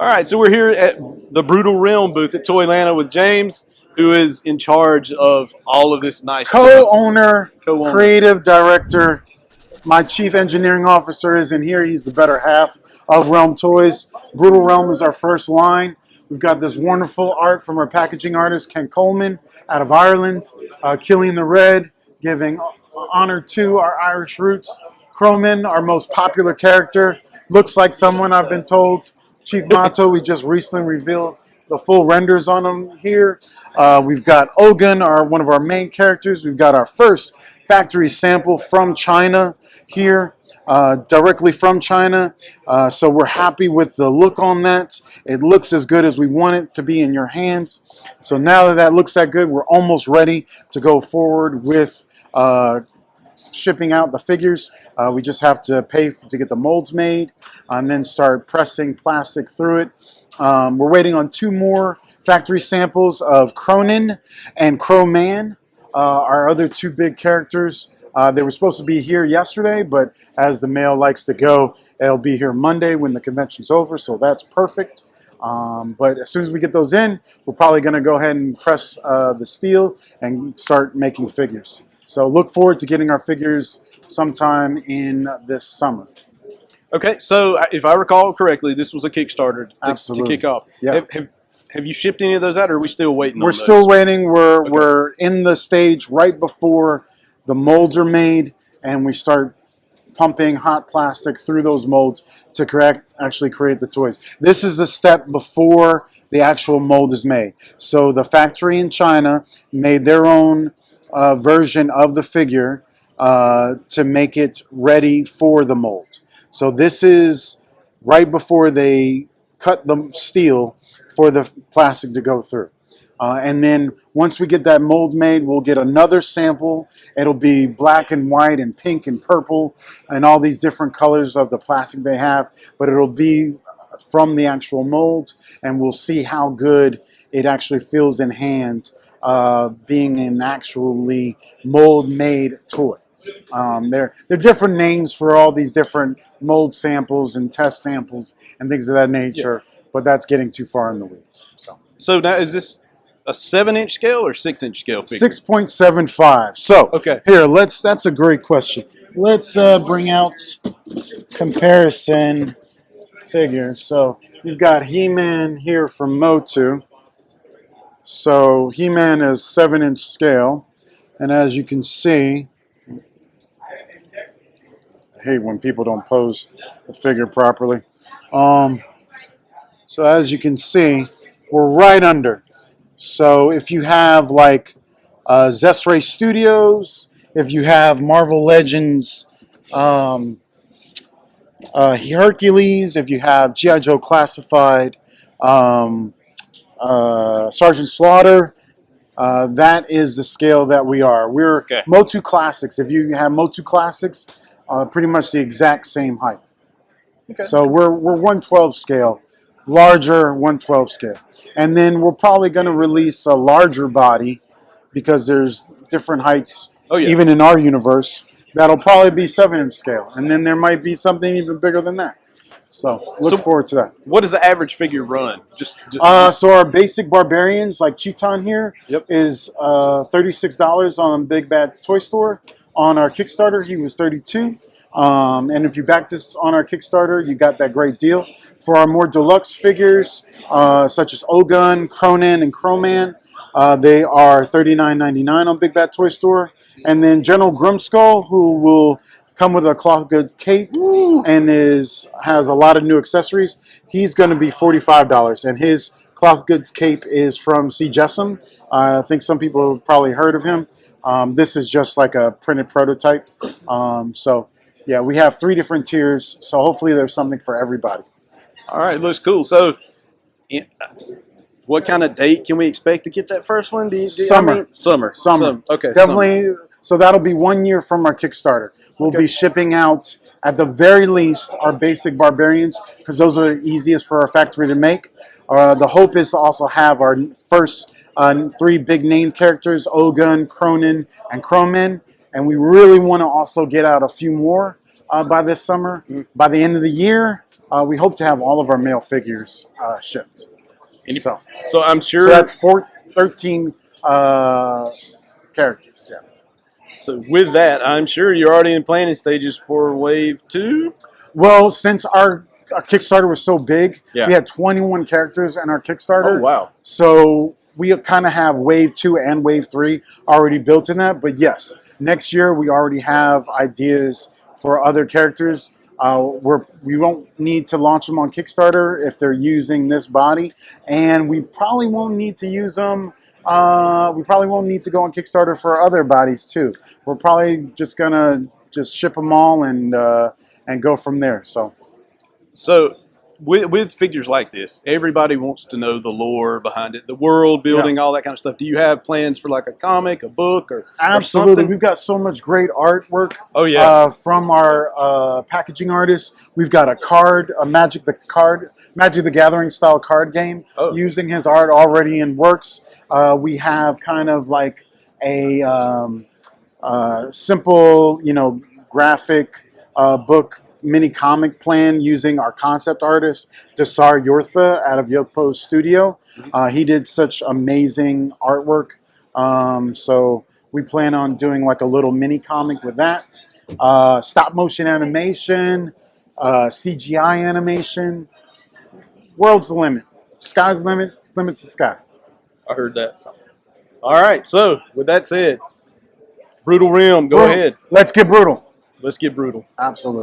All right, so we're here at the Brutal Realm booth at Toylanta with James, who is in charge of all of this nice stuff. Co-owner, Co-owner. creative director. My chief engineering officer is in here. He's the better half of Realm Toys. Brutal Realm is our first line. We've got this wonderful art from our packaging artist, Ken Coleman, out of Ireland. Killing the Red, giving honor to our Irish roots. Croman, our most popular character, looks like someone I've been told. Chief Mato, we just recently revealed the full renders on him here. We've got Ogun, one of our main characters. We've got our first factory sample from China here, directly from China. So we're happy with the look on that. It looks as good as we want it to be in your hands. So now that that looks that good, we're almost ready to go forward with shipping out the figures. We just have to pay to get the molds made and then start pressing plastic through it. We're waiting on 2 more factory samples of Cronin and Crowman, our other 2 big characters. They were supposed to be here yesterday, but as the mail likes to go, it'll be here Monday when the convention's over, so that's perfect. But as soon as we get those in, we're probably going to go ahead and press the steel and start making figures. So look forward to getting our figures sometime in this summer. Okay, so if I recall correctly, this was a Kickstarter to kick off. Yeah. Have you shipped any of those out, or are we still waiting on We're those? still waiting. We're in the stage right before the molds are made, and we start pumping hot plastic through those molds to actually create the toys. This is the step before the actual mold is made. So the factory in China made their own version of the figure to make it ready for the mold. So this is right before they cut the steel for the plastic to go through. And then once we get that mold made, we'll get another sample. It'll be black and white and pink and purple and all these different colors of the plastic they have, but it'll be from the actual mold, and we'll see how good it actually feels in hand being an actually mold-made toy. There are different names for all these different mold samples and test samples and things of that nature, but that's getting too far in the weeds. So now is this a 7-inch scale or 6-inch scale figure? 6.75. So okay, here, that's a great question. Let's bring out comparison figures. So you've got He-Man here from Motu. So He-Man is 7-inch scale, and as you can see, I hate when people don't pose the figure properly. So as you can see, we're right under. So if you have like Zesray Studios, if you have Marvel Legends, Hercules, if you have G.I. Joe Classified, Sergeant Slaughter, that is the scale that we are. We're Motu Classics. If you have Motu Classics, pretty much the exact same height. Okay. So we're 112 scale, larger 112 scale. And then we're probably going to release a larger body because there's different heights, even in our universe. That'll probably be 7-inch scale. And then there might be something even bigger than that. So look forward to that. What does the average figure run? So our basic barbarians, like Cheeton here, is $36 on Big Bad Toy Store. On our Kickstarter, he was $32. And if you backed us on our Kickstarter, you got that great deal. For our more deluxe figures, such as Ogun, Cronin, and Crowman, they are $39.99 on Big Bad Toy Store. And then General Grimskull, who will come with a cloth goods cape and has a lot of new accessories, he's going to be $45. And his cloth goods cape is from C. Jessam. I think some people have probably heard of him. This is just like a printed prototype. So yeah, we have 3 different tiers. So hopefully there's something for everybody. All right, looks cool. So what kind of date can we expect to get that first one? Summer. Summer. Okay. Definitely. Summer. So that'll be 1 year from our Kickstarter. We'll be shipping out, at the very least, our basic barbarians, because those are the easiest for our factory to make. The hope is to also have our first 3 big name characters, Ogun, Cronin, and Crowman. And we really want to also get out a few more by this summer. Mhm. By the end of the year, we hope to have all of our male figures shipped. And So, so I'm so sure. that's 13 characters. Yeah. So with that, I'm sure you're already in planning stages for Wave 2. Well, since our Kickstarter was so big, Yeah. we had 21 characters in our Oh Kickstarter. wow. So we kind of have Wave 2 and Wave 3 already built in that. But yes, next year we already have ideas for other characters. We won't need to launch them on Kickstarter if they're using this body, and we probably won't need to use them. We probably won't need to go on Kickstarter for other bodies too. We're probably just gonna just ship them all and go from there. So with figures like this, everybody wants to know the lore behind it, the world building, all that kind of stuff. Do you have plans for like a comic, a book, or Absolutely, something? we've got so much great artwork. Oh yeah. From our packaging artists, we've got a card, Magic the Gathering style card game Oh. using his art already in works. We have kind of like a simple, graphic book mini comic plan using our concept artist Dasar Yortha out of Yokpo Studio. He did such amazing artwork, so we plan on doing like a little mini comic with that. Stop motion animation, CGI animation. World's the limit. Sky's the limit. Limit's the sky. I heard that. All right. So with that said, Brutal Realm, go Brutal. ahead. Let's get brutal. Let's get brutal. Absolutely.